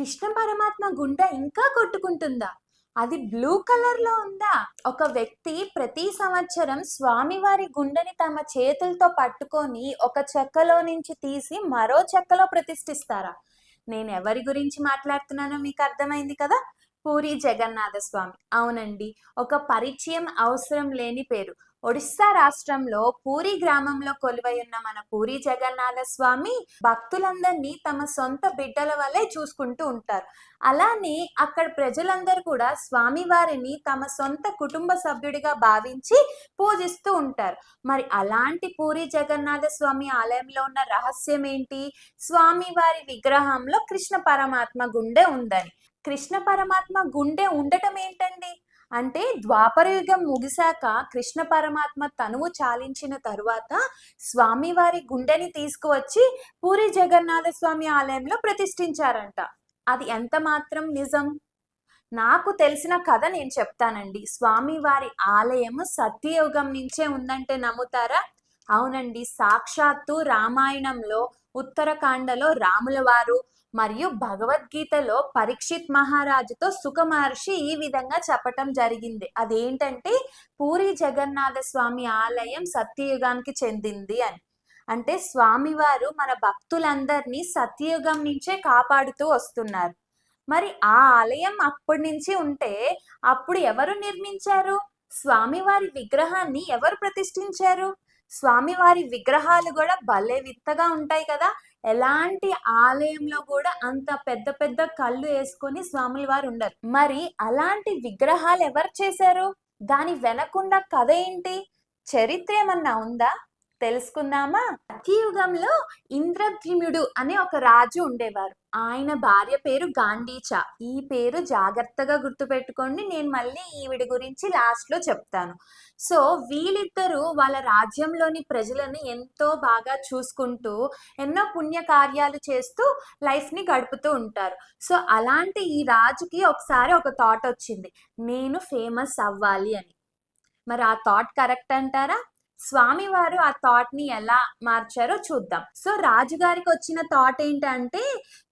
కృష్ణ పరమాత్మ గుండె ఇంకా కొట్టుకుంటుందా? అది బ్లూ కలర్‌లో ఉందా? ఒక వ్యక్తి ప్రతి సంవత్సరం స్వామివారి గుండెని తమ చేతులతో పట్టుకొని ఒక చెక్కలో నుంచి తీసి మరో చెక్కలో ప్రతిష్ఠిస్తారా? నేనెవరి గురించి మాట్లాడుతున్నానో మీకు అర్థమైంది కదా! పూరి జగన్నాథ స్వామి. అవునండి. ఒక పరిచయం అవసరం లేని పేరు. ఒడిస్సా రాష్ట్రంలో పూరి గ్రామంలో కొలువై ఉన్న మన పూరి జగన్నాథ స్వామి భక్తులందరినీ తమ సొంత బిడ్డల వలె చూసుకుంటూ ఉంటారు. అలానే అక్కడ ప్రజలందరూ కూడా స్వామివారిని తమ సొంత కుటుంబ సభ్యుడిగా భావించి పూజిస్తూ ఉంటారు. మరి అలాంటి పూరి జగన్నాథ స్వామి ఆలయంలో ఉన్న రహస్యం ఏంటి? స్వామివారి విగ్రహంలో కృష్ణ పరమాత్మ గుండె ఉందని. కృష్ణ పరమాత్మ గుండె ఉండటం ఏంటండి? అంటే ద్వాపర యుగం ముగిశాక కృష్ణ పరమాత్మ తనువు చాలించిన తరువాత స్వామివారి గుండెని తీసుకువచ్చి పూరి జగన్నాథ స్వామి ఆలయంలో ప్రతిష్ఠించారంట. అది ఎంత మాత్రం నిజం? నాకు తెలిసిన కథ నేను చెప్తానండి. స్వామివారి ఆలయము సత్యయుగం నుంచే ఉందంటే నమ్ముతారా? అవునండి. సాక్షాత్తు రామాయణంలో ఉత్తరకాండలో రాముల వారు మరియు భగవద్గీతలో పరీక్షిత్ మహారాజుతో సుఖ మహర్షి ఈ విధంగా చెప్పటం జరిగింది. అదేంటంటే పూరి జగన్నాథ స్వామి ఆలయం సత్యయుగానికి చెందింది అని. అంటే స్వామివారు మన భక్తులందరినీ సత్యయుగం నుంచే కాపాడుతూ వస్తున్నారు. మరి ఆ ఆలయం అప్పటి నుంచి ఉంటే అప్పుడు ఎవరు నిర్మించారు? స్వామివారి విగ్రహాన్ని ఎవరు ప్రతిష్ఠించారు? స్వామివారి విగ్రహాలు కూడా భలే విత్తగా ఉంటాయి కదా! ఎలాంటి ఆలయంలో కూడా అంత పెద్ద పెద్ద కళ్ళు వేసుకొని స్వాముల వారు ఉండరు. మరి అలాంటి విగ్రహాలు ఎవరు చేశారు? దాని వెనకున్న కథ ఏంటి? చరిత్ర ఏమన్నా ఉందా? తెలుసుకుందామా? సత్యయుగంలో ఇంద్రద్యుమ్నుడు అనే ఒక రాజు ఉండేవారు. ఆయన భార్య పేరు గాండీచ. ఈ పేరు జాగ్రత్తగా గుర్తుపెట్టుకోండి. నేను మళ్ళీ ఈవిడ గురించి లాస్ట్ లో చెప్తాను. సో వీళ్ళిద్దరూ వాళ్ళ రాజ్యంలోని ప్రజలను ఎంతో బాగా చూసుకుంటూ ఎన్నో పుణ్య కార్యాలు చేస్తూ లైఫ్ ని గడుపుతూ ఉంటారు. సో అలాంటి ఈ రాజుకి ఒకసారి ఒక థాట్ వచ్చింది, నేను ఫేమస్ అవ్వాలి అని. మరి ఆ థాట్ కరెక్ట్ అంటారా? స్వామివారు ఆ థాట్ ని ఎలా మార్చారో చూద్దాం. సో రాజుగారికి వచ్చిన థాట్ ఏంటంటే,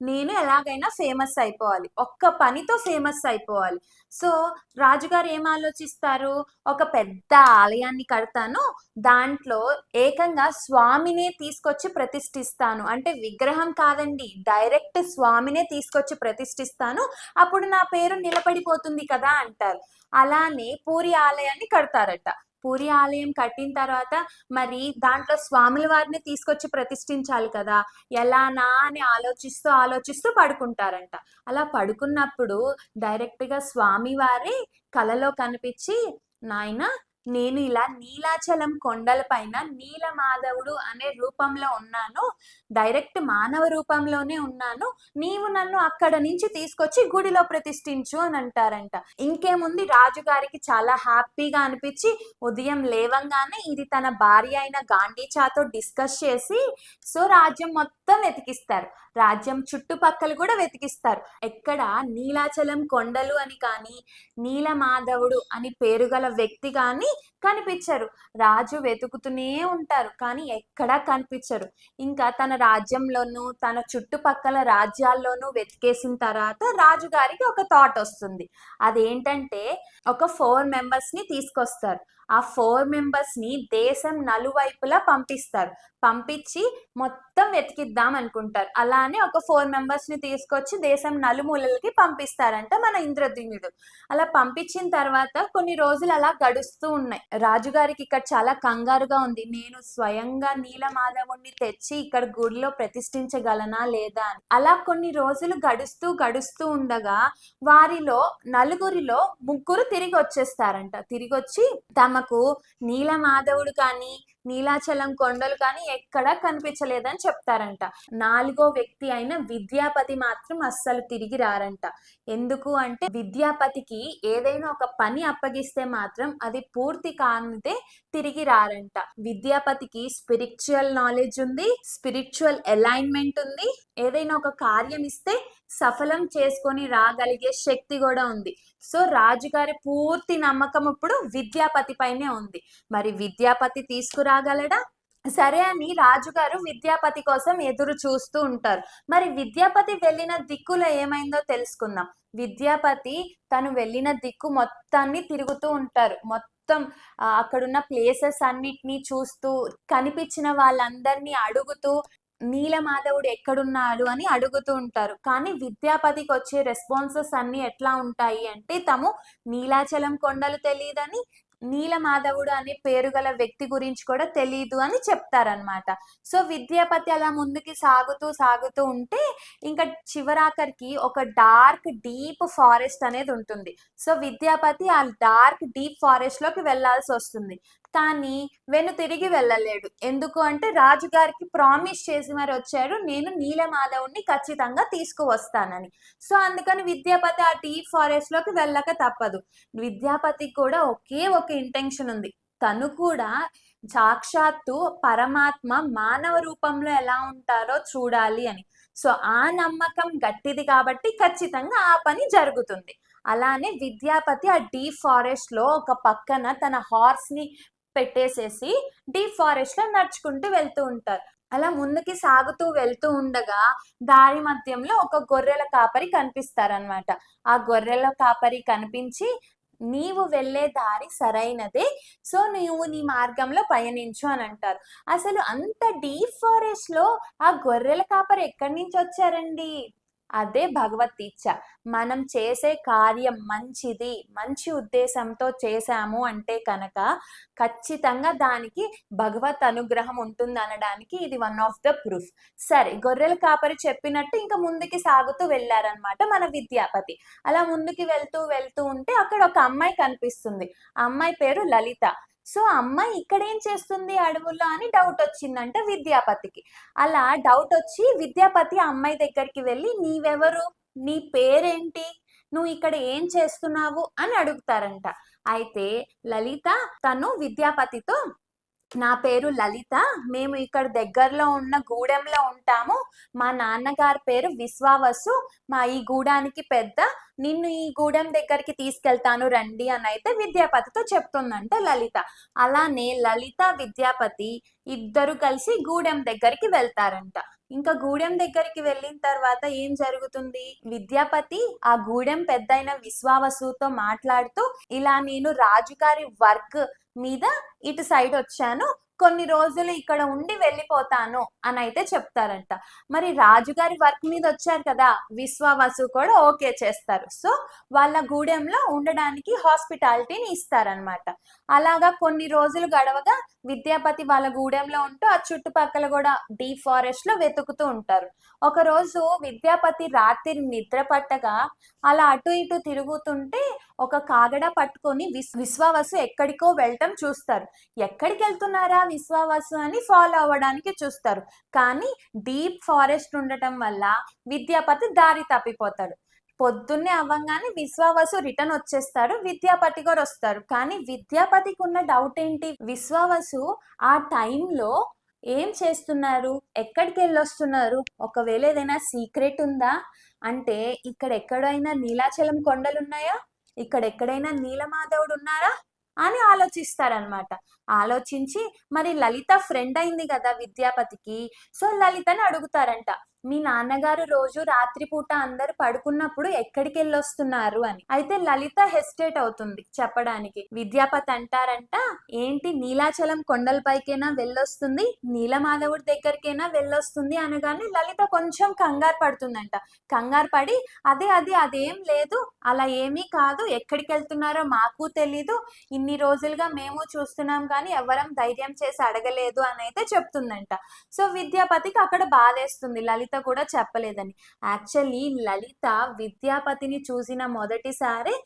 నేను ఎలాగైనా ఫేమస్ అయిపోవాలి, ఒక్క పనితో ఫేమస్ అయిపోవాలి. సో రాజుగారు ఏం ఆలోచిస్తారు? ఒక పెద్ద ఆలయాన్ని కడతాను, దాంట్లో ఏకంగా స్వామినే తీసుకొచ్చి ప్రతిష్ఠిస్తాను. అంటే విగ్రహం కాదండి, డైరెక్ట్ స్వామినే తీసుకొచ్చి ప్రతిష్ఠిస్తాను, అప్పుడు నా పేరు నిలబడిపోతుంది కదా అంటారు. అలానే పూరి ఆలయాన్ని కడతారట. పూరి ఆలయం కట్టిన తర్వాత మరి దాంట్లో స్వాముల వారిని తీసుకొచ్చి ప్రతిష్ఠించాలి కదా! ఎలానా అని ఆలోచిస్తూ ఆలోచిస్తూ పడుకుంటారంట. అలా పడుకున్నప్పుడు డైరెక్ట్‌గా స్వామివారే కలలో కనిపించి, నాయనా నేను ఇలా నీలాచలం కొండలపైన నీలమాధవుడు అనే రూపంలో ఉన్నాను, డైరెక్ట్ మానవ రూపంలోనే ఉన్నాను, నీవు నన్ను అక్కడ నుంచి తీసుకొచ్చి గుడిలో ప్రతిష్ఠించు అని అంటారంట. ఇంకేముంది, రాజుగారికి చాలా హ్యాపీగా అనిపించి ఉదయం లేవంగానే ఇది తన భార్య అయిన గాంధీచాతో డిస్కస్ చేసి సో రాజ్యం మొత్తం వెతికిస్తారు. రాజ్యం చుట్టుపక్కల కూడా వెతికిస్తారు. ఎక్కడ నీలాచలం కొండలు అని కానీ నీలమాధవుడు అని పేరు గల వ్యక్తి కానీ కనిపించరు. రాజు వెతుకుతూనే ఉంటారు కానీ ఎక్కడా కనిపించరు. ఇంకా తన రాజ్యంలోనూ తన చుట్టుపక్కల రాజ్యాల్లోనూ వెతికేసిన తర్వాత రాజుగారికి ఒక థాట్ వస్తుంది. అదేంటంటే ఒక 4 మెంబర్స్ ని తీసుకొస్తారు. ఆ 4 మెంబర్స్ ని దేశం నలువైపులా పంపిస్తారు. పంపించి మొత్తం వెతికిద్దాం అనుకుంటారు. అలానే ఒక 4 మెంబర్స్ ని తీసుకొచ్చి దేశం నలుమూలలకి పంపిస్తారంట మన ఇంద్రద్యుమ్నుడు. అలా పంపించిన తర్వాత కొన్ని రోజులు అలా గడుస్తూ ఉన్నాయి. రాజుగారికి ఇక్కడ చాలా కంగారుగా ఉంది. నేను స్వయంగా నీలమాధవుణ్ణి తెచ్చి ఇక్కడ గుడిలో ప్రతిష్ఠించగలనా లేదా అని. అలా కొన్ని రోజులు గడుస్తూ గడుస్తూ ఉండగా వారిలో నలుగురిలో ముగ్గురు తిరిగి వచ్చేస్తారంట. తిరిగి వచ్చి తమకు నీలమాధవుడు కానీ నీలాచలం కొండలు కానీ ఎక్కడా కనిపించలేదని చెప్తారంట. 4వ వ్యక్తి అయిన విద్యాపతి మాత్రం అస్సలు తిరిగి రారంట. ఎందుకు అంటే విద్యాపతికి ఏదైనా ఒక పని అప్పగిస్తే మాత్రం అది పూర్తి కానిదే తిరిగి రారంట. విద్యాపతికి స్పిరిచువల్ నాలెడ్జ్ ఉంది, స్పిరిచువల్ అలైన్మెంట్ ఉంది, ఏదైనా ఒక కార్యం ఇస్తే సఫలం చేసుకొని రాగలిగే శక్తి కూడా ఉంది. సో రాజుగారి పూర్తి నమ్మకం ఇప్పుడు విద్యాపతి పైనే ఉంది. మరి విద్యాపతి తీసుకురాగలడా? సరే అని రాజుగారు విద్యాపతి కోసం ఎదురు చూస్తూ ఉంటారు. మరి విద్యాపతి వెళ్ళిన దిక్కులో ఏమైందో తెలుసుకుందాం. విద్యాపతి తను వెళ్ళిన దిక్కు మొత్తాన్ని తిరుగుతూ ఉంటారు. మొత్తం అక్కడున్న ప్లేసెస్ అన్నిటిని చూస్తూ, కనిపించిన వాళ్ళందరిని అడుగుతూ, నీలమాధవుడు ఎక్కడున్నాడు అని అడుగుతూ ఉంటారు. కానీ విద్యాపతికొచ్చే రెస్పాన్సెస్ అన్నీ ఎట్లా ఉంటాయి అంటే, నీలాచలం కొండలు తెలీదని, నీలమాధవుడు అనే పేరు గల వ్యక్తి గురించి కూడా తెలీదు అని చెప్తారనమాట. సో, విద్యాపతి అలా ముందుకి సాగుతూ, సాగుతూ ఉంటే ఇంకా చివరాఖరికి ఒక డార్క్, డీప్ ఫారెస్ట్ అనేది ఉంటుంది. సో, విద్యాపతి ఆ డార్క్, డీప్ ఫారెస్ట్‌లోకి వెళ్ళాల్సొస్తుంది. కానీ తిరిగి వెళ్ళలేడు. ఎందుకు అంటే రాజుగారికి ప్రామిస్ చేసి మరి వచ్చాడు. నేను నీలమాధవుడిని ఖచ్చితంగా తీసుకువస్తానని. సో, అందుకని విద్యాపతి ఆ డీప్ ఫారెస్ట్‌లోకి వెళ్ళక తప్పదు. విద్యాపతికి కూడా ఒకే ఒక ఇంటెన్షన్ ఉంది. తను కూడా సాక్షాత్తు పరమాత్మ మానవ రూపంలో ఎలా ఉంటారో చూడాలి అని. సో, ఆ నమ్మకం గట్టిది కాబట్టి ఖచ్చితంగా ఆ పని జరుగుతుంది. అలానే విద్యాపతి ఆ డీప్ ఫారెస్ట్‌లో ఒక పక్కన తన హార్స్‌ని పెట్టేసేసి డీప్ ఫారెస్ట్‌లో నడుచుకుంటూ వెళ్తూ ఉంటారు. అలా ముందుకి సాగుతూ వెళ్తూ ఉండగా దారి మధ్యంలో ఒక గొర్రెల కాపరి కనిపిస్తారనమాట. ఆ గొర్రెల కాపరి కనిపించి, "నీవు వెళ్ళే దారి సరైనదే. సో, నీవు నీ మార్గంలో పయనించు" అని అంటారు. అసలు అంత డీప్ ఫారెస్ట్‌లో ఆ గొర్రెల కాపరి ఎక్కడి నుంచి వచ్చారండి? అదే భగవతీచ్ఛ. మనం చేసే కార్యం మంచిది, మంచి ఉద్దేశంతో చేశాము అంటే కనక ఖచ్చితంగా దానికి భగవత్ అనుగ్రహం ఉంటుందనడానికి ఇది వన్ ఆఫ్ ద ప్రూఫ్. సరే, గొర్రెల కాపరి చెప్పినట్టు ఇంక ముందుకి సాగుతూ వెళ్లారనమాట మన విద్యాపతి. అలా ముందుకి వెళ్తూ, వెళ్తూ ఉంటే అక్కడ ఒక అమ్మాయి కనిపిస్తుంది. ఆ అమ్మాయి పేరు లలిత. సో, అమ్మాయి ఇక్కడేం చేస్తుంది అడవుల్లో అని డౌటొచ్చిందంట విద్యాపతికి. అలా డౌటొచ్చి విద్యాపతి ఆ అమ్మాయి దగ్గరికి వెళ్లి, "నీవెవరు? నీ పేరేంటి? నువ్వు ఇక్కడ ఏం చేస్తున్నావు?" అని అడుగుతారంట. అయితే లలిత తను విద్యాపతితో, "నా పేరు లలిత. మేము ఇక్కడ దగ్గరలో ఉన్న గూడెంలో ఉంటాము. మా నాన్నగారి పేరు విశ్వావసు. ఈ గూడానికి పెద్ద. నిన్ను ఈ గూడెం దగ్గరికి తీసుకెళ్తాను రండి" అనైతే విద్యాపతితో చెప్తుందంట లలిత. అలానే లలిత, విద్యాపతి ఇద్దరు కలిసి గూడెం దగ్గరికి వెళ్తారంట. ఇంకా గూడెం దగ్గరికి వెళ్ళిన తర్వాత ఏం జరుగుతుంది? విద్యాపతి ఆ గూడెం పెద్దయిన విశ్వావసుతో మాట్లాడుతూ, "ఇలా నేను రాజుగారి వర్క్ మీద ఇటు సైడొచ్చాను. కొన్ని రోజులు ఇక్కడ ఉండి వెళ్ళిపోతాను" అనైతే చెప్తారంట. మరి రాజుగారి వర్క్ మీదొచ్చారు కదా! విశ్వావసు కూడా ఓకే చేస్తారు. సో, వాళ్ళ గూడెంలో ఉండడానికి హాస్పిటాలిటీని ఇస్తారనమాట. అలాగా కొన్ని రోజులు గడవగా విద్యాపతి వాళ్ళ గూడెంలో ఉంటూ ఆ చుట్టుపక్కల గూడా డీప్ ఫారెస్ట్‌లో వెతుకుతూ ఉంటారు. ఒకరోజు విద్యాపతి రాత్రి నిద్ర పట్టగా అలా అటు ఇటు తిరుగుతుంటే ఒక కాగడ పట్టుకొని విశ్వావసు ఎక్కడికో వెళ్ళటం చూస్తారు. ఎక్కడికెళ్తున్నారా విశ్వావసు అని ఫాలో అవ్వడానికి చూస్తారు. కానీ డీప్ ఫారెస్ట్ ఉండటం వల్ల విద్యాపతి దారి తప్పిపోతాడు. పొద్దున్నే అవ్వంగానే విశ్వావసు రిటర్న్ వచ్చేస్తాడు. విద్యాపతి కూడా వస్తారు. కానీ విద్యాపతికి ఉన్న డౌట్ ఏంటి? విశ్వావసు ఆ టైంలో ఏం చేస్తున్నారు? ఎక్కడికెళ్ళొస్తున్నారు? ఒకవేళ ఏదైనా సీక్రెట్ ఉందా? అంటే ఇక్కడ ఎక్కడైనా నీలాచలం కొండలున్నాయా? ఇక్కడెక్కడైనా నీలమాధవుడున్నారా? అని ఆలోచిస్తారనమాట. ఆలోచించి మరి లలిత ఫ్రెండ్ అయింది గదా విద్యాపతికి. సో, లలితని అడుగుతారంట. "మీ నాన్నగారు రోజు రాత్రిపూట అందరూ పడుకున్నప్పుడు ఎక్కడికెళ్ళొస్తున్నారు" అని. అయితే లలిత హెసిటేట్ అవుతుంది చెప్పడానికి. విద్యాపతి అంటారంట, "ఏంటి నీలాచలం కొండల పైకేనా వెళ్ళొస్తుంది? నీలమాధవుడి దగ్గరికేనా వెళ్ళొస్తుంది" అనగానే లలిత కొంచెం కంగారు పడుతుందంట. కంగారు పడి, అదేం లేదు. అలా ఏమీ కాదు. ఎక్కడికెళ్తున్నారో మాకు తెలీదు. ఇన్ని రోజులుగా మేము చూస్తున్నాం కానీ ఎవ్వరం ధైర్యం చేసి అడగలేదు" అనైతే చెప్తుందంట. సో, విద్యాపతికి అక్కడ బాధేస్తుంది లలిత కూడా చెప్పలేదని. యాక్చువల్లీ లలిత విద్యాపతిని చూసిన మొదటిసారే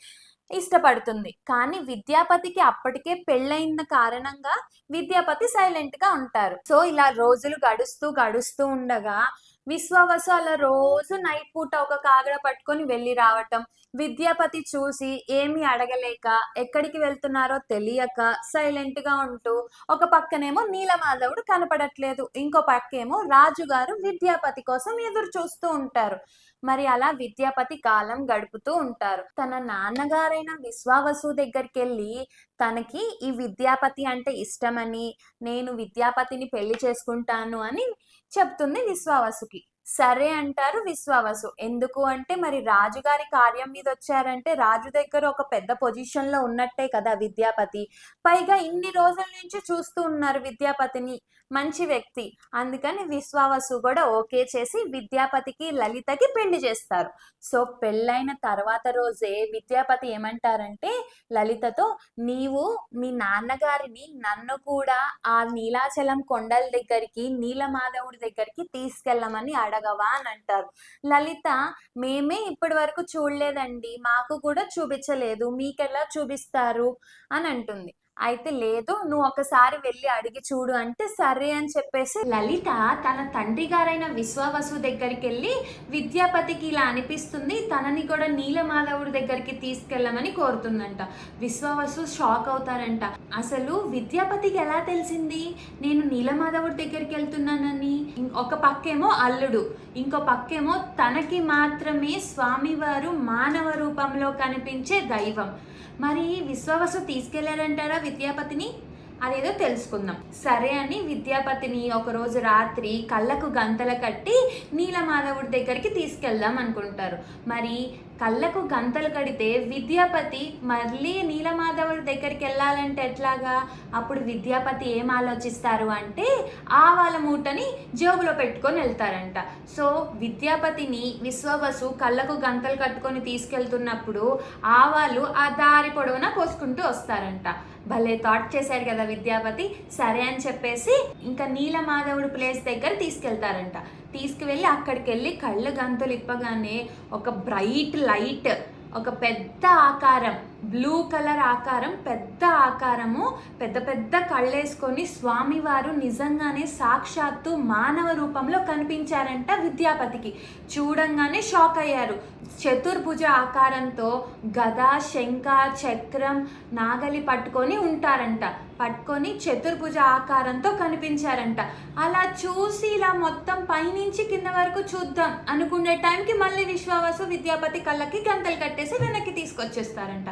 ఇష్టపడుతుంది. కానీ విద్యాపతికి అప్పటికే పెళ్ళయిన కారణంగా విద్యాపతి సైలెంట్‌గా ఉంటారు. సో, ఇలా రోజులు గడుస్తూ, గడుస్తూ ఉండగా విశ్వావసు అలా రోజు నైట్ పూట ఒక కాగడ పట్టుకొని వెళ్లి రావటం. విద్యాపతి చూసి ఏమీ అడగలేక, ఎక్కడికి వెళ్తున్నారో తెలియక సైలెంట్‌గా ఉంటూ, ఒక పక్కనేమో నీలమాధవుడు కనపడట్లేదు. ఇంకో పక్కేమో రాజుగారు విద్యాపతి కోసం ఎదురు చూస్తూ ఉంటారు. మరి అలా విద్యాపతి కాలం గడుపుతూ ఉంటారు. తన నాన్నగారైన విశ్వావసు దగ్గరికి వెళ్ళి తనకి ఈ విద్యాపతి అంటే ఇష్టమని, నేను విద్యాపతిని పెళ్లి చేసుకుంటాను అని చెప్తుంది విశ్వావసుకి. సరే అంటారు విశ్వావసు. ఎందుకు అంటే మరి రాజుగారి కార్యం మీద వచ్చారంటే రాజు దగ్గర ఒక పెద్ద పొజిషన్ లో ఉన్నట్టే కదా విద్యాపతి. పైగా ఇన్ని రోజుల నుంచి చూస్తూ ఉన్నారు విద్యాపతిని, మంచి వ్యక్తి. అందుకని విశ్వావసు కూడా ఓకే చేసి విద్యాపతికి లలితకి పెళ్లి చేస్తారు. సో పెళ్ళైన తర్వాత రోజే విద్యాపతి ఏమంటారంటే లలితతో, నీవు మీ నాన్నగారిని నన్ను కూడా ఆ నీలాచలం కొండల దగ్గరికి, నీలమాధవుడి దగ్గరికి తీసుకెళ్ళమని అడగవా అని అంటారు. లలిత, మేమే ఇప్పటి వరకు చూడలేదండి, మాకు కూడా చూపించలేదు, మీకెలా చూపిస్తారు అని అంటుంది. అయితే లేదు, నువ్వు ఒకసారి వెళ్ళి అడిగి చూడు అంటే సరే అని చెప్పేసి లలిత తన తండ్రి గారైన విశ్వావసు దగ్గరికి వెళ్ళి విద్యాపతికి ఇలా అనిపిస్తుంది, తనని కూడా నీలమాధవుడి దగ్గరికి తీసుకెళ్ళమని కోరుతుందంట. విశ్వావసు షాక్ అవుతారంట. అసలు విద్యాపతికి ఎలా తెలిసింది నేను నీలమాధవుడి దగ్గరికి వెళ్తున్నానని? ఒక పక్కేమో అల్లుడు, ఇంకో పక్కేమో తనకి మాత్రమే స్వామివారు మానవ రూపంలో కనిపించే దైవం. మరి విశ్వావసు తీసుకెళ్లారంటారా విద్యాపతిని? అదేదో తెలుసుకుందాం. సరే అని విద్యాపతిని ఒకరోజు రాత్రి కళ్ళకు గంతలు కట్టి నీలమాధవుడి దగ్గరికి తీసుకెళ్దాం అనుకుంటారు. మరి కళ్ళకు గంతలు కడితే విద్యాపతి మళ్ళీ నీలమాధవుడి దగ్గరికి వెళ్ళాలంటే ఎట్లాగా? అప్పుడు విద్యాపతి ఏం ఆలోచిస్తారు అంటే ఆవాల మూటని జేబులో పెట్టుకొని వెళ్తారంట. సో విద్యాపతిని విశ్వవసు కళ్ళకు గంతలు కట్టుకొని తీసుకెళ్తున్నప్పుడు ఆవాలు ఆ దారి పొడవునా పోసుకుంటూ వస్తారంట. భలే థాట్ చేశారు కదా విద్యాపతి. సరే అని చెప్పేసి ఇంకా నీలమాధవుడి ప్లేస్ దగ్గర తీసుకెళ్తారంట. తీసుకువెళ్ళి అక్కడికి వెళ్ళి కళ్ళు గంతులు ఇప్పగానే ఒక బ్రైట్ లైట్, ఒక పెద్ద ఆకారం, బ్లూ కలర్ ఆకారం, పెద్ద ఆకారము, పెద్ద పెద్ద కళ్ళేసుకొని స్వామివారు నిజంగానే సాక్షాత్తు మానవ రూపంలో కనిపించారంట విద్యాపతికి. చూడంగానే షాక్ అయ్యారు. చతుర్భుజ ఆకారంతో గద, శంఖ, చక్రం, నాగలి పట్టుకొని ఉంటారంట. పట్టుకొని చతుర్భుజ ఆకారంతో కనిపించారంట. అలా చూసి ఇలా మొత్తం పైనుంచి కింద వరకు చూద్దాం అనుకునే టైంకి మళ్ళీ విశ్వావసు విద్యాపతి కళ్ళకి గంతలు కట్టేసి వెనక్కి తీసుకొచ్చేస్తారంట.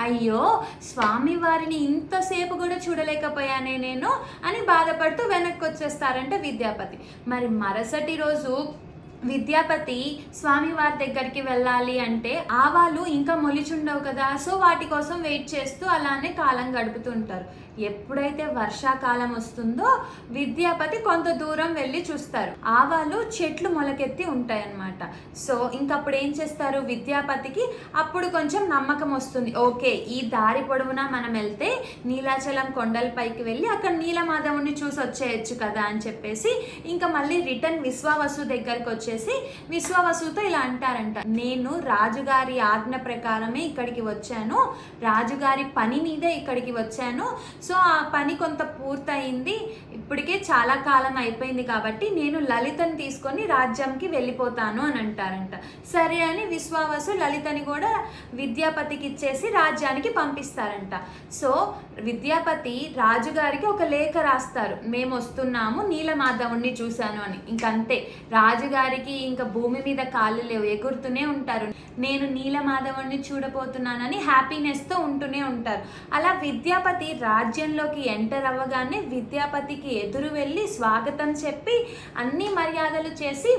అయ్యో, స్వామివారిని ఇంతసేపు కూడా చూడలేకపోయానే నేను అని బాధపడుతూ వెనక్కి వచ్చేస్తారంట విద్యాపతి. మరి మరుసటి రోజు విద్యాపతి స్వామివారి దగ్గరికి వెళ్ళాలి అంటే ఆవాలు ఇంకా మొలిచుండవు కదా. సో వాటి కోసం వెయిట్ చేస్తూ అలానే కాలం గడుపుతుంటారు. ఎప్పుడైతే వర్షాకాలం వస్తుందో విద్యాపతి కొంత దూరం వెళ్ళి చూస్తారు. ఆవాలు చెట్లు మొలకెత్తి ఉంటాయన్నమాట. సో ఇంకప్పుడు ఏం చేస్తారు, విద్యాపతికి అప్పుడు కొంచెం నమ్మకం వస్తుంది. ఓకే, ఈ దారి పొడవునా మనం వెళ్తే నీలాచలం కొండలపైకి వెళ్ళి అక్కడ నీలమాధవుని చూసి వచ్చేయచ్చు కదా అని చెప్పేసి ఇంకా మళ్ళీ రిటర్న్ విశ్వావసు దగ్గరికి వచ్చేసి విశ్వావసుతో ఇలా అంటారంట, నేను రాజుగారి ఆజ్ఞ ప్రకారమే ఇక్కడికి వచ్చాను, రాజుగారి పని మీదే ఇక్కడికి వచ్చాను. సో ఆ పని కొంత పూర్తయింది, ఇప్పటికే చాలా కాలం అయిపోయింది కాబట్టి నేను లలితని తీసుకొని రాజ్యంకి వెళ్ళిపోతాను అని అంటారంట. సరే అని విశ్వావసు లలితని కూడా విద్యాపతికి ఇచ్చేసి రాజ్యానికి పంపిస్తారంట. సో విద్యాపతి రాజుగారికి ఒక లేఖ రాస్తారు, మేము వస్తున్నాము, నీలమాధవుణ్ణి చూశాను అని. ఇంకంతే, రాజుగారికి ఇంకా భూమి మీద కాళ్ళు లేవు, ఎగురుతూనే ఉంటారు, నేను నీలమాధవుణ్ణి చూడబోతున్నానని హ్యాపీనెస్తో ఉంటూనే ఉంటారు. అలా విద్యాపతి రాజ్యంలోకి ఎంటర్ అవ్వగానే విద్యాపతికి ఎదురు వెళ్ళి స్వాగతం చెప్పి అన్ని మర్యాదలు చేసి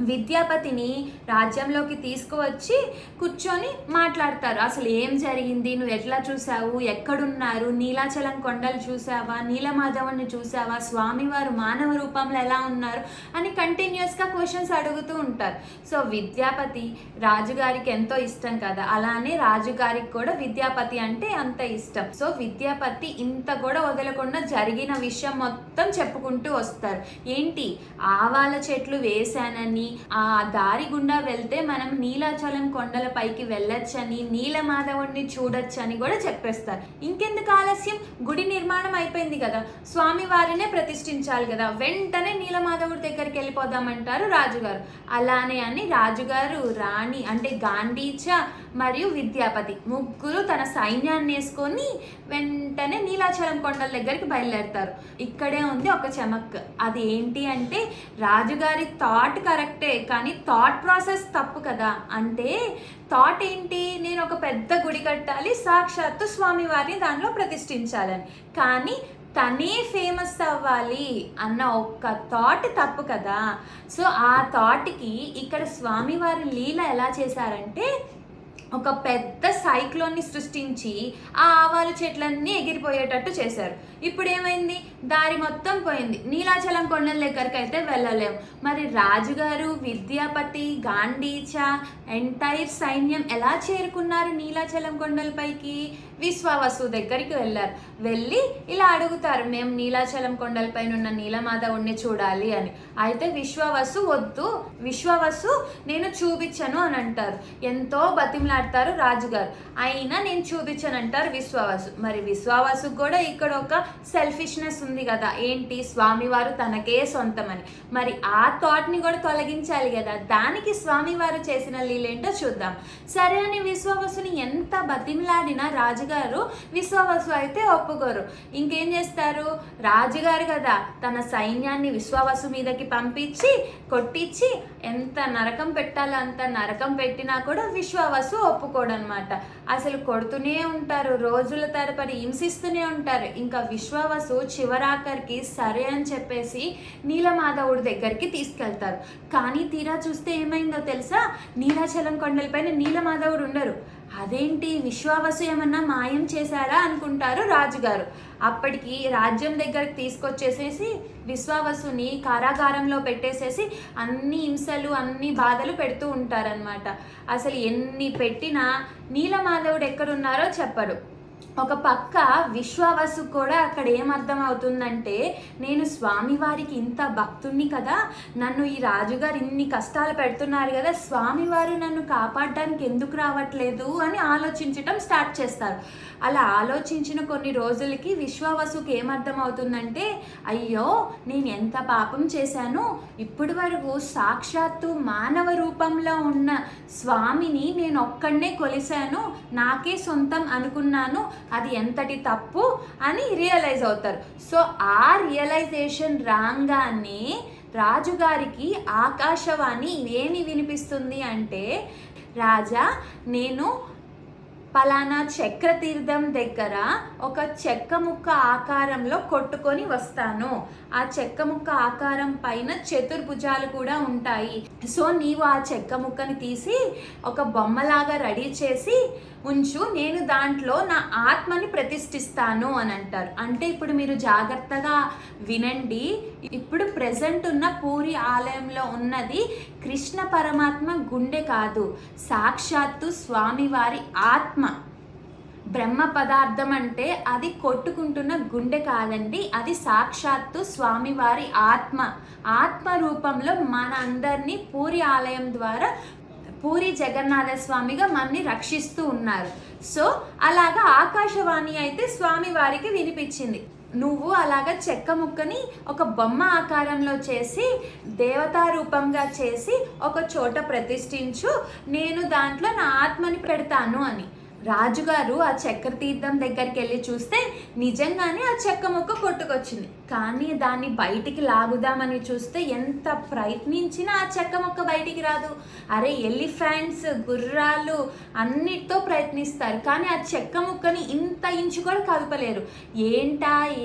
విద్యాపతిని రాజ్యంలోకి తీసుకువచ్చి కూర్చొని మాట్లాడతారు. అసలు ఏం జరిగింది, నువ్వు ఎట్లా చూసావు, ఎక్కడున్నారు, నీలాచలం కొండలు చూసావా, నీలమాధవుని చూసావా, స్వామివారు మానవ రూపంలో ఎలా ఉన్నారు అని కంటిన్యూస్గా క్వశ్చన్స్ అడుగుతూ ఉంటారు. సో విద్యాపతి రాజుగారికి ఎంతో ఇష్టం కదా, అలానే రాజుగారికి కూడా విద్యాపతి అంటే అంత ఇష్టం. సో విద్యాపతి ఇంత కూడా వదలకుండా జరిగిన విషయం మొత్తం చెప్పుకుంటూ వస్తారు. ఏంటి, ఆవాల చెట్లు వేశానని, ఆ దారి గుండా వెళ్తే మనం నీలాచలం కొండల పైకి వెళ్ళొచ్చని, నీలమాధవుడిని చూడొచ్చని కూడా చెప్పేస్తారు. ఇంకెందుకు ఆలస్యం, గుడి నిర్మాణం అయిపోయింది కదా, స్వామి వారినే ప్రతిష్ఠించాలి కదా, వెంటనే నీలమాధవుడి దగ్గరికి వెళ్ళిపోదామంటారు రాజుగారు. అలానే అని రాజుగారు రాణి అంటే గాంధీచ మరియు విద్యాపతి ముగ్గురు తన సైన్యాన్ని వేసుకొని వెంటనే నీలాచలం కొండల దగ్గరికి బయలుదేరుతారు. ఇక్కడే ఉంది ఒక చమక్. అది ఏంటి అంటే రాజుగారి థాట్ కరెక్టే, కానీ థాట్ ప్రాసెస్ తప్పు కదా. అంటే థాట్ ఏంటి, నేను ఒక పెద్ద గుడి కట్టాలి, సాక్షాత్తు స్వామివారిని దానిలో ప్రతిష్ఠించాలని. కానీ తనే ఫేమస్ అవ్వాలి అన్న ఒక్క థాట్ తప్పు కదా. సో ఆ థాట్కి ఇక్కడ స్వామివారి లీల ఎలా చేశారంటే ఒక పెద్ద సైక్లోన్ని సృష్టించి ఆ ఆవాలు చెట్లన్నీ ఎగిరిపోయేటట్టు చేశారు. ఇప్పుడు ఏమైంది, దారి మొత్తం పోయింది, నీలాచలం కొండల దగ్గరికి అయితే వెళ్ళలేము. మరి రాజుగారు, విద్యాపతి, గాంధీచ ఎంటైర్ సైన్యం ఎలా చేరుకున్నారు నీలాచలం కొండలపైకి? విశ్వావసు దగ్గరికి వెళ్ళారు. వెళ్ళి ఇలా అడుగుతారు, మేము నీలాచలం కొండలపైన ఉన్న నీలమాధవుడిని చూడాలి అని. అయితే విశ్వావసు వద్దు, విశ్వావసు నేను చూపించను అని అంటారు. ఎంతో బతిమలాడతారు రాజుగారు, అయినా నేను చూపించను అంటారు విశ్వావసు. మరి విశ్వావసుకు కూడా ఇక్కడ ఒక సెల్ఫిష్నెస్ ఉంది కదా, ఏంటి, స్వామివారు తనకే సొంతమని. మరి ఆ థాట్ని కూడా తొలగించాలి కదా, దానికి స్వామివారు చేసిన లీలేంటో చూద్దాం. సరే అని విశ్వావసుని ఎంత బతిమలాడినా రాజుగారు, విశ్వావసు అయితే ఒప్పుకోరు. ఇంకేం చేస్తారు, రాజుగారు కదా తన సైన్యాన్ని విశ్వావసు మీదకి పంపించి కొట్టించి ఎంత నరకం పెట్టాలో అంత నరకం పెట్టినా కూడా విశ్వావసు ఒప్పుకోడనమాట. అసలు కొడుతూనే ఉంటారు, రోజుల తరబడి హింసిస్తూనే ఉంటారు. ఇంకా విశ్వావసు చివరాఖరికి సరే అని చెప్పేసి నీలమాధవుడి దగ్గరికి తీసుకెళ్తారు. కానీ తీరా చూస్తే ఏమైందో తెలుసా, నీలాచలం కొండలపైన నీలమాధవుడు ఉండరు. అదేంటి, విశ్వావసు ఏమన్నా మాయం చేశారా అనుకుంటారు రాజుగారు. అప్పటికి రాజ్యం దగ్గరికి తీసుకొచ్చేసేసి విశ్వావసుని కారాగారంలో పెట్టేసేసి అన్ని హింసలు అన్ని బాధలు పెడుతూ ఉంటారనమాట. అసలు ఎన్ని పెట్టినా నీలమాధవుడు ఎక్కడున్నారో చెప్పడు. ఒక పక్క విశ్వావసు కూడా అక్కడ ఏమర్థం అవుతుందంటే, నేను స్వామివారికి ఇంత భక్తుణ్ణి కదా, నన్ను ఈ రాజుగారు ఇన్ని కష్టాలు పెడుతున్నారు కదా, స్వామివారు నన్ను కాపాడడానికి ఎందుకు రావట్లేదు అని ఆలోచించటం స్టార్ట్ చేస్తారు. అలా ఆలోచించిన కొన్ని రోజులకి విశ్వావసుకి ఏమర్థం అవుతుందంటే, అయ్యో నేను ఎంత పాపం చేశాను, ఇప్పటి వరకు సాక్షాత్తు మానవ రూపంలో ఉన్న స్వామిని నేను ఒక్కడనే కొలిశాను, నాకే సొంతం అనుకున్నాను, అది ఎంతటి తప్పు అని రియలైజ్ అవుతారు. సో ఆ రియలైజేషన్ రాగానే రాజుగారికి ఆకాశవాణి ఏమి వినిపిస్తుంది అంటే, రాజా నేను పలానా చక్రతీర్థం దగ్గర ఒక చెక్క ముక్క ఆకారంలో కొట్టుకొని వస్తాను, ఆ చెక్క ముక్క ఆకారం పైన చతుర్భుజాలు కూడా ఉంటాయి, సో నీవు ఆ చెక్క ముక్కని తీసి ఒక బొమ్మలాగా రెడీ చేసి ఉంచు, నేను దాంట్లో నా ఆత్మని ప్రతిష్ఠిస్తాను అని అంటారు. అంటే ఇప్పుడు మీరు జాగ్రత్తగా వినండి, ఇప్పుడు ప్రెజెంట్ ఉన్న పూరి ఆలయంలో ఉన్నది కృష్ణ పరమాత్మ గుండె కాదు, సాక్షాత్తు స్వామివారి ఆత్మ. బ్రహ్మ పదార్థం అంటే అది కొట్టుకుంటున్న గుండె కాదండి, అది సాక్షాత్తు స్వామివారి ఆత్మ. ఆత్మ రూపంలో మన అందరినీ పూరి ఆలయం ద్వారా పూరి జగన్నాథ స్వామిగా మనని రక్షిస్తూ ఉన్నారు. సో అలాగా ఆకాశవాణి అయితే స్వామివారికి వినిపించింది, నువ్వు అలాగా చెక్క ముక్కని ఒక బొమ్మ ఆకారంలో చేసి దేవతా రూపంగా చేసి ఒక చోట ప్రతిష్ఠించు, నేను దాంట్లో నా ఆత్మని పెడతాను అని. రాజుగారు ఆ చక్రతీర్థం దగ్గరికి వెళ్ళి చూస్తే నిజంగానే ఆ చెక్క ముక్క కొట్టుకొచ్చింది. కానీ దాన్ని బయటికి లాగుదామని చూస్తే ఎంత ప్రయత్నించినా ఆ చెక్క ముక్క బయటికి రాదు. అరే ఎలిఫెంట్స్, గుర్రాలు అన్నిటితో ప్రయత్నిస్తారు, కానీ ఆ చెక్క ముక్కని ఇంత ఇంచు కూడా కదపలేరు.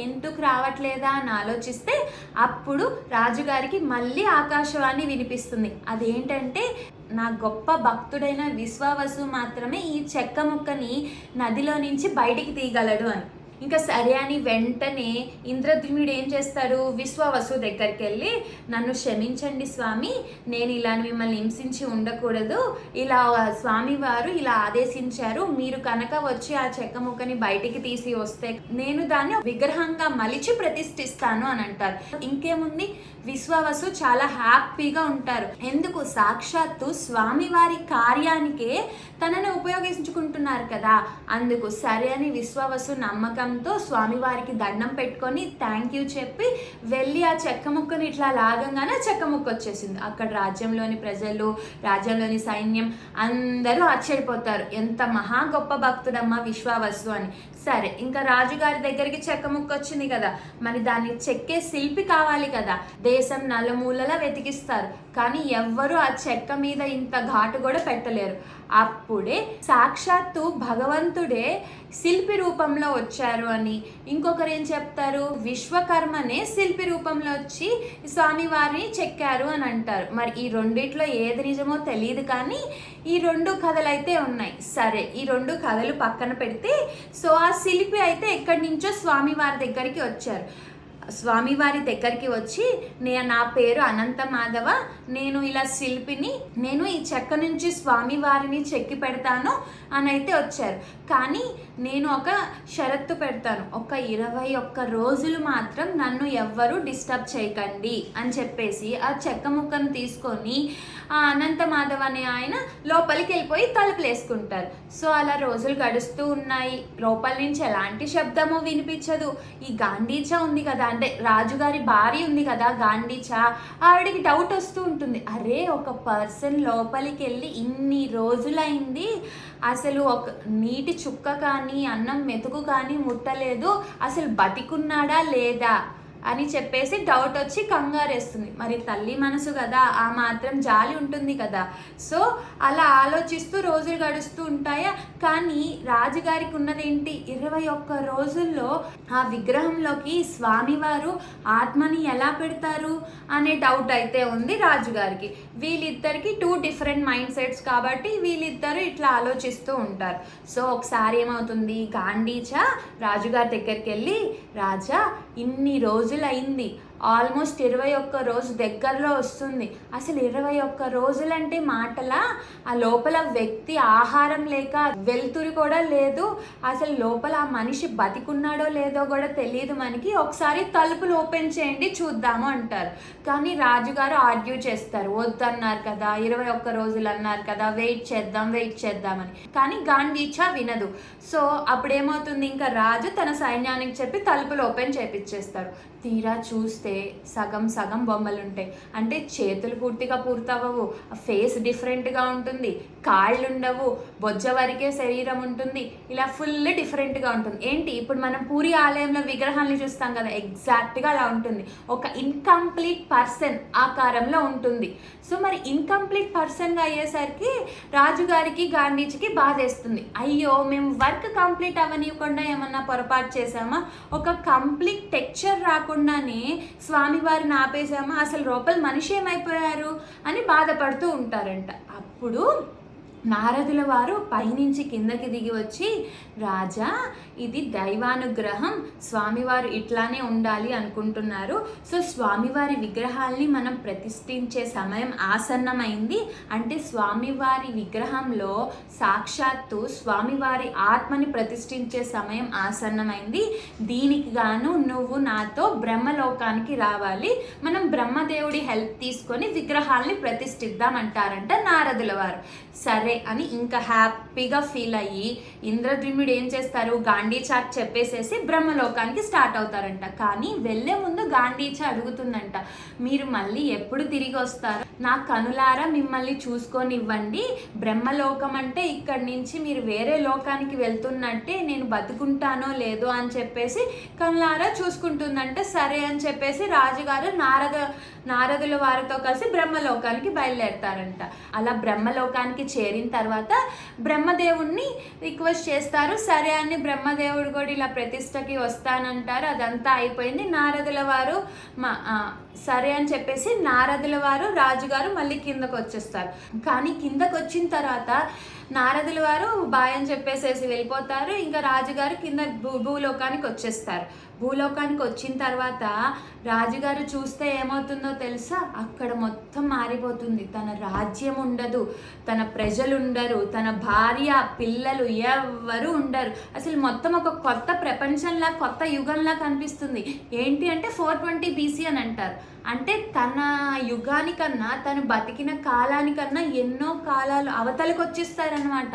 ఎందుకు రావట్లేదా అని ఆలోచిస్తే అప్పుడు రాజుగారికి మళ్ళీ ఆకాశవాణి వినిపిస్తుంది. అదేంటంటే, నా గొప్ప భక్తుడైన విశ్వావసు మాత్రమే ఈ చెక్క ముక్కని నదిలో నుంచి బయటికి తీయగలడు అని. ఇంకా సరే అని వెంటనే ఇంద్రద్యుమ్నుడు ఏం చేస్తాడు, విశ్వావసు దగ్గరికి వెళ్ళి, నన్ను క్షమించండి స్వామి, నేను ఇలా మిమ్మల్ని హింసించి ఉండకూడదు, ఇలా స్వామివారు ఇలా ఆదేశించారు, మీరు కనుక వచ్చి ఆ చెక్క ముక్కని బయటికి తీసి వస్తే నేను దాన్ని విగ్రహంగా మలిచి ప్రతిష్ఠిస్తాను అని అంటారు. ఇంకేముంది, విశ్వావసు చాలా హ్యాపీగా ఉంటారు. ఎందుకు, సాక్షాత్తు స్వామివారి కార్యానికే తనని ఉపయోగించుకుంటున్నారు కదా. అందుకు సరే అని విశ్వావసు నమ్మకంతో స్వామివారికి దండం పెట్టుకొని థ్యాంక్ యూ చెప్పి వెళ్ళి ఆ చెక్క ముక్కని ఇట్లా లాగంగానే చెక్క ముక్క వచ్చేసింది. అక్కడ రాజ్యంలోని ప్రజలు, రాజ్యంలోని సైన్యం అందరూ ఆశ్చర్యపోతారు, ఎంత మహా గొప్ప భక్తుడమ్మా విశ్వావసు అని. సరే, ఇంకా రాజుగారి దగ్గరికి చెక్క ముక్క వచ్చింది కదా, మరి దాన్ని చెక్కే శిల్పి కావాలి కదా. దేశం నలుమూలలా వెతికిస్తారు, కానీ ఎవ్వరూ ఆ చెక్క మీద ఇంత ఘాటు కూడా పెట్టలేరు. అప్పుడే సాక్షాత్తు భగవంతుడే శిల్పి రూపంలో వచ్చారు అని, ఇంకొకరు ఏం చెప్తారు, విశ్వకర్మనే శిల్పి రూపంలో వచ్చి స్వామివారిని చెక్కారు అని అంటారు. మరి ఈ రెండిట్లో ఏది నిజమో తెలియదు, కానీ ఈ రెండు కథలు అయితే ఉన్నాయి. సరే, ఈ రెండు కథలు పక్కన పెడితే, సో ఆ శిల్పి అయితే ఎక్కడి నుంచో స్వామివారి దగ్గరికి వచ్చారు. స్వామివారి దగ్గరికి వచ్చి, నా పేరు అనంత మాధవ, నేను ఇలా శిల్పిని, నేను ఈ చెక్క నుంచి స్వామివారిని చెక్కి పెడతాను అని అయితే వచ్చారు. కానీ నేను ఒక షరత్తు పెడతాను, ఒక 21 రోజులు మాత్రం నన్ను ఎవ్వరూ డిస్టర్బ్ చేయకండి అని చెప్పేసి ఆ చెక్క ముక్కను తీసుకొని ఆ అనంత మాధవ్ అనే ఆయన లోపలికి వెళ్ళిపోయి తలుపులు వేసుకుంటారు. సో అలా రోజులు గడుస్తూ ఉన్నాయి. లోపల నుంచి ఎలాంటి శబ్దము వినిపించదు. ఈ గాంధీచా ఉంది కదా, అంటే రాజుగారి భార్య ఉంది కదా గాంధీచా, ఆవిడకి డౌట్ వస్తూ ఉంటుంది, అరే ఒక పర్సన్ లోపలికి వెళ్ళి ఇన్ని రోజులైంది, అసలు ఒక నీటి చుక్క కానీ అన్నం మెతుకు కానీ ముట్టలేదు, అసలు బతికున్నాడా లేదా అని చెప్పేసి డౌట్ వచ్చి కంగారేస్తుంది. మరి తల్లి మనసు కదా, ఆ మాత్రం జాలి ఉంటుంది కదా. సో అలా ఆలోచిస్తూ రోజులు గడుస్తూ ఉంటాయా. కానీ రాజుగారికి ఉన్నదేంటి, 21 రోజుల్లో ఆ విగ్రహంలోకి స్వామివారు ఆత్మని ఎలా పెడతారు అనే డౌట్ అయితే ఉంది రాజుగారికి. వీళ్ళిద్దరికి 2 డిఫరెంట్ మైండ్ సెట్స్ కాబట్టి వీళ్ళిద్దరూ ఇట్లా ఆలోచిస్తూ ఉంటారు. సో ఒకసారి ఏమవుతుంది, గాంధీచా రాజుగారి దగ్గరికి వెళ్ళి, రాజా ఇన్ని రోజులైంది, ఆల్మోస్ట్ 21 రోజు దగ్గరలో వస్తుంది, అసలు 21 రోజులంటే మాటలా, ఆ లోపల వ్యక్తి ఆహారం లేక వెలుతురు కూడా లేదు, అసలు లోపల ఆ మనిషి బతికున్నాడో లేదో కూడా తెలియదు మనకి, ఒకసారి తలుపులు ఓపెన్ చేయండి చూద్దాము అంటారు. కానీ రాజుగారు ఆర్గ్యూ చేస్తారు, వద్దన్నారు కదా, 21 రోజులు అన్నారు కదా, వెయిట్ చేద్దామని. కానీ గాంధీచా వినదు. సో అప్పుడేమవుతుంది, ఇంకా రాజు తన సైన్యానికి చెప్పి తలుపులు ఓపెన్ చేపిచ్చేస్తాడు. తీరా చూస్తే సగం బొమ్మలు ఉంటాయి. అంటే చేతులు పూర్తిగా పూర్తవ్వవు, ఫేస్ డిఫరెంట్గా ఉంటుంది, కాళ్ళు ఉండవు, బొజ్జ వరకే శరీరం ఉంటుంది, ఇలా ఫుల్ డిఫరెంట్గా ఉంటుంది. ఏంటి, ఇప్పుడు మనం పూరి ఆలయంలో విగ్రహాన్ని చూస్తాం కదా, ఎగ్జాక్ట్గా అలా ఉంటుంది. ఒక ఇన్కంప్లీట్ పర్సన్ ఆకారంలో ఉంటుంది. సో మరి ఇన్కంప్లీట్ పర్సన్గా అయ్యేసరికి రాజుగారికి గాంధీజీకి బాధేస్తుంది. అయ్యో మేము వర్క్ కంప్లీట్ అవ్వనివ్వకుండా ఏమన్నా పొరపాటు చేసామా, ఒక కంప్లీట్ టెక్చర్ రాకుండానే స్వామివారిని ఆపేసామా, అసలు లోపల మనిషి ఏమైపోయారు అని బాధపడుతూ ఉంటారంట. అప్పుడు నారదుల వారు పైనుంచి కిందకి దిగి వచ్చి, రాజా ఇది దైవానుగ్రహం, స్వామివారు ఇట్లానే ఉండాలి అనుకుంటున్నారు, సో స్వామివారి విగ్రహాల్ని మనం ప్రతిష్ఠించే సమయం ఆసన్నమైంది, అంటే స్వామివారి విగ్రహంలో సాక్షాత్తు స్వామివారి ఆత్మని ప్రతిష్ఠించే సమయం ఆసన్నమైంది, దీనికి గాను నువ్వు నాతో బ్రహ్మలోకానికి రావాలి, మనం బ్రహ్మదేవుడి హెల్ప్ తీసుకొని విగ్రహాల్ని ప్రతిష్ఠిద్దామంటారంట నారదుల వారు. సరే అని ఇంకా హ్యాపీగా ఫీల్ అయ్యి ఇంద్రద్యుమ్నుడు ఏం చేస్తారు, గాంధీచా చెప్పేసేసి బ్రహ్మలోకానికి స్టార్ట్ అవుతారంట. కానీ వెళ్ళే ముందు గాంధీచా అడుగుతుందంట, మీరు మళ్ళీ ఎప్పుడు తిరిగి వస్తారు, నా కనులారా మిమ్మల్ని చూసుకొనివ్వండి, బ్రహ్మలోకం అంటే ఇక్కడి నుంచి మీరు వేరే లోకానికి వెళ్తున్నట్టే, నేను బతుకుంటానో లేదో అని చెప్పేసి కనులారా చూసుకుంటుందంట. సరే అని చెప్పేసి రాజుగారు నారదుల వారితో కలిసి బ్రహ్మలోకానికి బయలుదేరతారంట. అలా బ్రహ్మలోకానికి చేరిన తర్వాత బ్రహ్మదేవుణ్ణి రిక్వెస్ట్ చేస్తారు. సరే అని బ్రహ్మదేవుడు కూడా ఇలా ప్రతిష్టకి వస్తానంటారు. అదంతా అయిపోయింది. నారదుల వారు సరే అని చెప్పేసి నారదుల వారు రాజుగారు మళ్ళీ కిందకు వచ్చేస్తారు. కానీ కిందకు వచ్చిన తర్వాత నారదుల వారు బాయ్ అని చెప్పేసేసి వెళ్ళిపోతారు. ఇంకా రాజుగారు కింద భూలోకానికి వచ్చేస్తారు. భూలోకానికి వచ్చిన తర్వాత రాజుగారు చూస్తే ఏమవుతుందో తెలుసా, అక్కడ మొత్తం మారిపోతుంది. తన రాజ్యం ఉండదు, తన ప్రజలు ఉండరు, తన భార్య పిల్లలు ఎవ్వరూ ఉండరు. అసలు మొత్తం ఒక కొత్త ప్రపంచంలా, కొత్త యుగంలా కనిపిస్తుంది. ఏంటి అంటే 420 BC అని అంటారు. అంటే తన యుగానికన్నా తను బతికిన కాలానికన్నా ఎన్నో కాలాలు అవతలకు వచ్చేస్తారనమాట.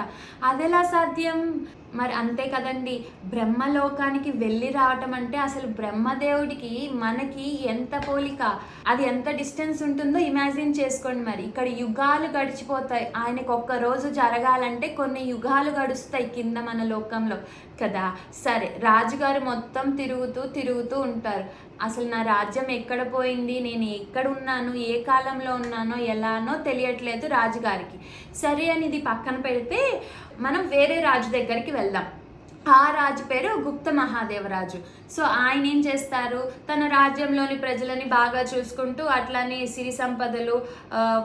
అదెలా సాధ్యం? మరి అంతే కదండి, బ్రహ్మలోకానికి వెళ్ళి రావటం అంటే అసలు బ్రహ్మదేవుడికి మనకి ఎంత పోలిక, అది ఎంత డిస్టెన్స్ ఉంటుందో ఇమాజిన్ చేసుకోండి. మరి ఇక్కడ యుగాలు గడిచిపోతాయి, ఆయనకు ఒక్క రోజు జరగాలంటే కొన్ని యుగాలు గడుస్తాయి కింద మన లోకంలో కదా. సరే, రాజుగారు మొత్తం తిరుగుతూ ఉంటారు. అసలు నా రాజ్యం ఎక్కడ పోయింది, నేను ఎక్కడ ఉన్నాను, ఏ కాలంలో ఉన్నానో ఎలానో తెలియట్లేదు రాజుగారికి. సరే అని ఇది పక్కన పెడితే మనం వేరే రాజు దగ్గరికి వెళ్దాం. ఆ రాజు పేరు గుప్త మహాదేవరాజు. సో ఆయన ఏం చేస్తారు, తన రాజ్యంలోని ప్రజలని బాగా చూసుకుంటూ అట్లానే సిరి సంపదలు,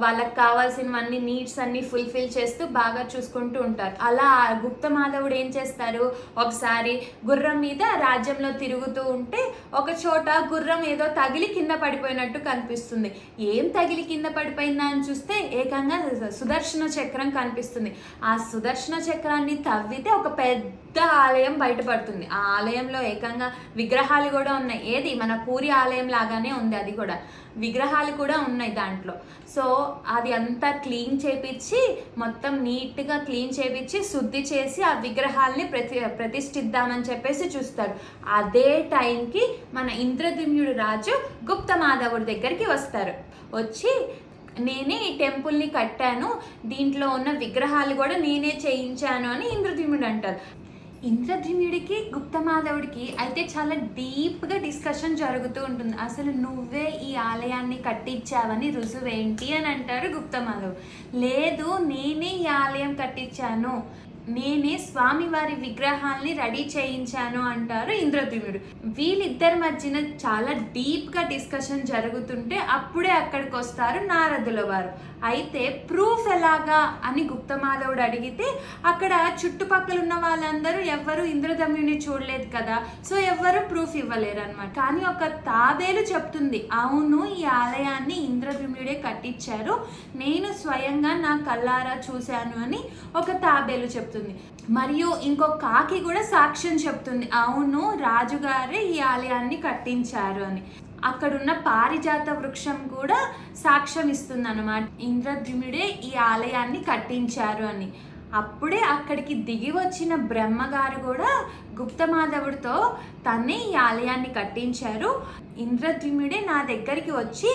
వాళ్ళకి కావాల్సినవన్నీ నీడ్స్ అన్ని ఫుల్ఫిల్ చేస్తూ బాగా చూసుకుంటూ ఉంటారు. అలా గుప్త మాధవుడు ఏం చేస్తారు, ఒకసారి గుర్రం మీద రాజ్యంలో తిరుగుతూ ఉంటే ఒక చోట గుర్రం ఏదో తగిలి కింద పడిపోయినట్టు కనిపిస్తుంది. ఏం తగిలి కింద పడిపోయిందా అని చూస్తే ఏకంగా సుదర్శన చక్రం కనిపిస్తుంది. ఆ సుదర్శన చక్రాన్ని తవ్వితే ఒక పెద్ద ఆలయం బయటపడుతుంది. ఆ ఆలయంలో ఏకంగా విగ్రహాలు కూడా ఉన్నాయి. ఏది మన పూరి ఆలయం లాగానే ఉంది, అది కూడా విగ్రహాలు కూడా ఉన్నాయి దాంట్లో. సో అది అంతా క్లీన్ చేపించి, మొత్తం నీట్గా క్లీన్ చేపించి శుద్ధి చేసి ఆ విగ్రహాలని ప్రతిష్ఠిద్దామని చెప్పేసి చూస్తారు. అదే టైంకి మన ఇంద్రద్యుమ్నుడు రాజు గుప్త మాధవుడి దగ్గరికి వస్తారు. వచ్చి నేనే ఈ టెంపుల్ని కట్టాను, దీంట్లో ఉన్న విగ్రహాలు కూడా నేనే చేయించాను అని ఇంద్రద్యుమ్నుడు అంటారు. ఇంద్రద్యుమ్నుడికి గుప్తమాధవుడికి అయితే చాలా డీప్గా డిస్కషన్ జరుగుతూ ఉంటుంది. అసలు నువ్వే ఈ ఆలయాన్ని కట్టించావని రుజువేంటి అని అంటారు గుప్తమాధవుడు. లేదు, నేనే ఈ ఆలయం కట్టించాను, నేనే స్వామివారి విగ్రహాల్ని రెడీ చేయించాను అంటారు ఇంద్రద్యుమ్నుడు. వీళ్ళిద్దరి మధ్యన చాలా డీప్గా డిస్కషన్ జరుగుతుంటే అప్పుడే అక్కడికి వస్తారు నారదుల వారు. అయితే ప్రూఫ్ ఎలాగా అని గుప్తమాధవుడు అడిగితే అక్కడ చుట్టుపక్కల ఉన్న వాళ్ళందరూ ఎవ్వరు ఇంద్రద్యుమ్నుడిని చూడలేదు కదా, సో ఎవ్వరు ప్రూఫ్ ఇవ్వలేరు అనమాట. కానీ ఒక తాబేలు చెప్తుంది, అవును ఈ ఆలయాన్ని ఇంద్రద్యుమ్నుడే కట్టించారు, నేను స్వయంగా నా కళ్ళారా చూశాను అని ఒక తాబేలు చెప్తుంది. మరియు ఇంకో కాకి కూడా సాక్ష్యం చెప్తుంది, అవును రాజుగారే ఈ ఆలయాన్ని కట్టించారు అని. అక్కడున్న పారిజాత వృక్షం కూడా సాక్ష్యం ఇస్తుంది అన్నమాట, ఇంద్రద్యుమ్నుడే ఈ ఆలయాన్ని కట్టించారు అని. అప్పుడే అక్కడికి దిగి వచ్చిన బ్రహ్మగారు కూడా గుప్తమాధవుడితో తనే ఈ ఆలయాన్ని కట్టించారు, ఇంద్రద్యుమ్నుడే నా దగ్గరికి వచ్చి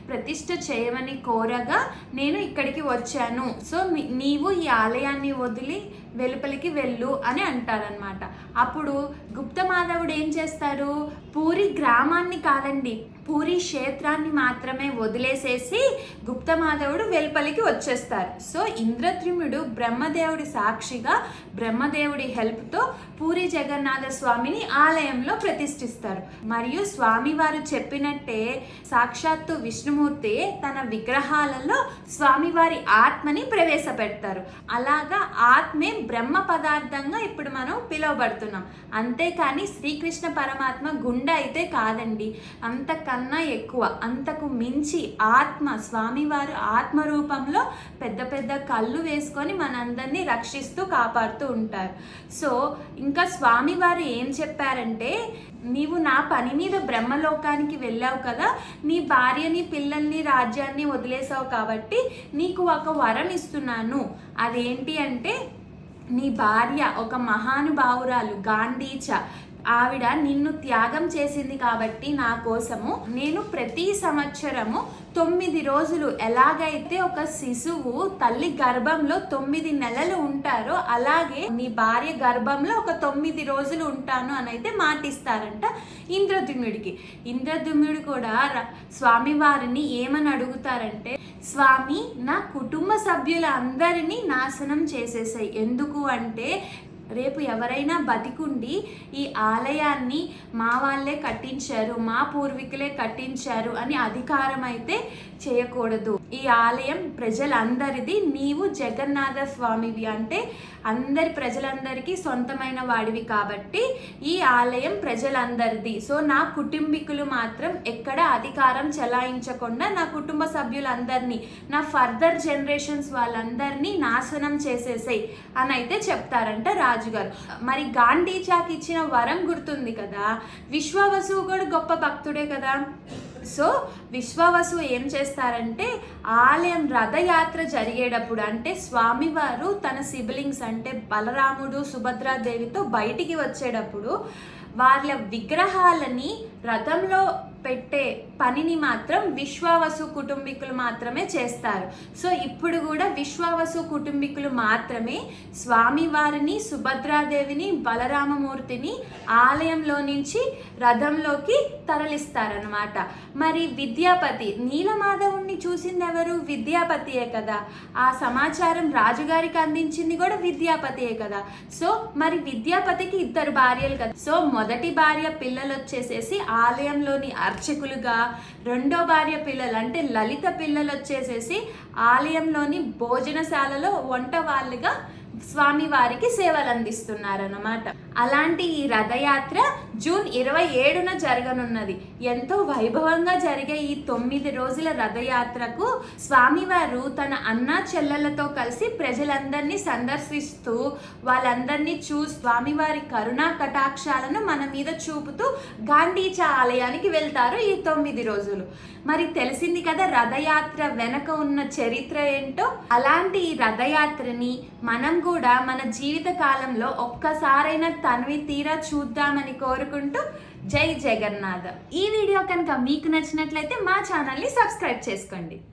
ప్రతిష్ఠ చేయమని కోరగా నేను ఇక్కడికి వచ్చాను, సో నీవు ఈ ఆలయాన్ని వదిలి వెలుపలికి వెళ్ళు అని అంటారనమాట. అప్పుడు గుప్తమాధవుడు ఏం చేస్తారు, పూరి గ్రామాన్ని కాదండి, పూరి క్షేత్రాన్ని మాత్రమే వదిలేసేసి గుప్తమాధవుడు వెలుపలికి వచ్చేస్తారు. సో ఇంద్రద్యుమ్నుడు బ్రహ్మదేవుడి సాక్షిగా బ్రహ్మదేవుడి హెల్ప్తో పూరి జగన్నాథ స్వామిని ఆలయంలో ప్రతిష్ఠిస్తారు. మరియు స్వామివారు చెప్పినట్టే సాక్షాత్తు విష్ణుమూర్తి తన విగ్రహాలలో స్వామివారి ఆత్మని ప్రవేశపెడతారు. అలాగా ఆత్మే బ్రహ్మ పదార్థంగా ఇప్పుడు మనం పిలువబడుతున్నాం. అంతేకాని శ్రీకృష్ణ పరమాత్మ గుండె అయితే కాదండి, అంతకన్నా ఎక్కువ, అంతకు మించి ఆత్మ, స్వామివారు ఆత్మ రూపంలో పెద్ద పెద్ద కళ్ళు వేసుకొని మనందరినీ రక్షిస్తూ కాపాడుతూ ఉంటారు. సో ఇంకా స్వామివారు ఏం చెప్పారంటే, నీవు నా పని మీద బ్రహ్మలోకానికి వెళ్ళావు కదా, నీ భార్యని పిల్లల్ని రాజ్యాన్ని వదిలేసావు కాబట్టి నీకు ఒక వరం ఇస్తున్నాను. అదేంటి అంటే, నీ భార్య ఒక మహానుభావురాలు గాంధీచ, ఆవిడ నిన్ను త్యాగం చేసింది కాబట్టి నా కోసము నేను ప్రతి సంవత్సరము 9 రోజులు, ఎలాగైతే ఒక శిశువు తల్లి గర్భంలో 9 నెలలు ఉంటారో అలాగే నీ భార్య గర్భంలో ఒక 9 రోజులు ఉంటాను అని అయితే మాటిస్తారంట ఇంద్రద్యుమ్నుడికి. ఇంద్రద్యుమ్నుడు కూడా స్వామివారిని ఏమని అడుగుతారంటే, స్వామి నా కుటుంబ సభ్యుల అందరినీ నాశనం చేసేసాయి, ఎందుకు అంటే రేపు ఎవరైనా బతికుండి ఈ ఆలయాన్ని మా వాళ్ళే కట్టించారు, మా పూర్వీకులే కట్టించారు అని అధికారం అయితే చేయకూడదు. ఈ ఆలయం ప్రజలందరిది, నీవు జగన్నాథ స్వామివి అంటే అందరి ప్రజలందరికీ సొంతమైన వాడివి కాబట్టి ఈ ఆలయం ప్రజలందరిది. సో నా కుటుంబీకులు మాత్రం ఎక్కడ అధికారం చెలాయించకుండా నా కుటుంబ సభ్యులందరినీ, నా ఫర్దర్ జనరేషన్స్ వాళ్ళందరినీ నాశనం చేసేసాయి అని అయితే చెప్తారంట రాజుగారు. మరి గాంధీచాకి ఇచ్చిన వరం గుర్తుంది కదా, విశ్వవసువు కూడా గొప్ప భక్తుడే కదా. సో విశ్వావసు ఏం చేస్తారంటే ఆలయం రథయాత్ర జరిగేటప్పుడు అంటే స్వామివారు తన సిబ్లింగ్స్ అంటే బలరాముడు సుభద్రాదేవితో బయటికి వచ్చేటప్పుడు వాళ్ళ విగ్రహాలని రథంలో పెట్టే పనిని మాత్రం విశ్వావసు కుటుంబీకులు మాత్రమే చేస్తారు. సో ఇప్పుడు కూడా విశ్వావసు కుటుంబీకులు మాత్రమే స్వామివారిని సుభద్రాదేవిని బలరామమూర్తిని ఆలయంలో నుంచి రథంలోకి తరలిస్తారనమాట. మరి విద్యాపతి నీలమాధవుణ్ణి చూసింది ఎవరు? విద్యాపతియే కదా. ఆ సమాచారం రాజుగారికి అందించింది కూడా విద్యాపతియే కదా. సో మరి విద్యాపతికి 2 భార్యలు కదా. సో మొదటి భార్య పిల్లలు వచ్చేసేసి ఆలయంలోని అర్చకులుగా, రెండో భార్య పిల్లలు అంటే లలిత పిల్లలు వచ్చేసేసి ఆలయంలోని భోజనశాలలో వంట వాళ్ళుగా స్వామివారికి సేవలు అందిస్తున్నారన్నమాట. అలాంటి ఈ రథయాత్ర జూన్ 27న జరగనున్నది. ఎంతో వైభవంగా జరిగే ఈ 9 రోజుల రథయాత్రకు స్వామివారు తన అన్న చెల్లెలతో కలిసి ప్రజలందరినీ సందర్శిస్తూ వాళ్ళందరినీ స్వామివారి కరుణా కటాక్షాలను మన మీద చూపుతూ గాంధీచా ఆలయానికి వెళ్తారు ఈ 9 రోజులు. మరి తెలిసింది కదా రథయాత్ర వెనక ఉన్న చరిత్ర ఏంటో. అలాంటి ఈ రథయాత్రని మనం కూడా మన జీవిత కాలంలో ఒక్కసారైనా తనివి తీరా చూద్దామని కోరుకుంటూ జై జగన్నాథ్. ఈ వీడియో కనుక మీకు నచ్చినట్లయితే మా ఛానల్ని సబ్స్క్రైబ్ చేసుకోండి.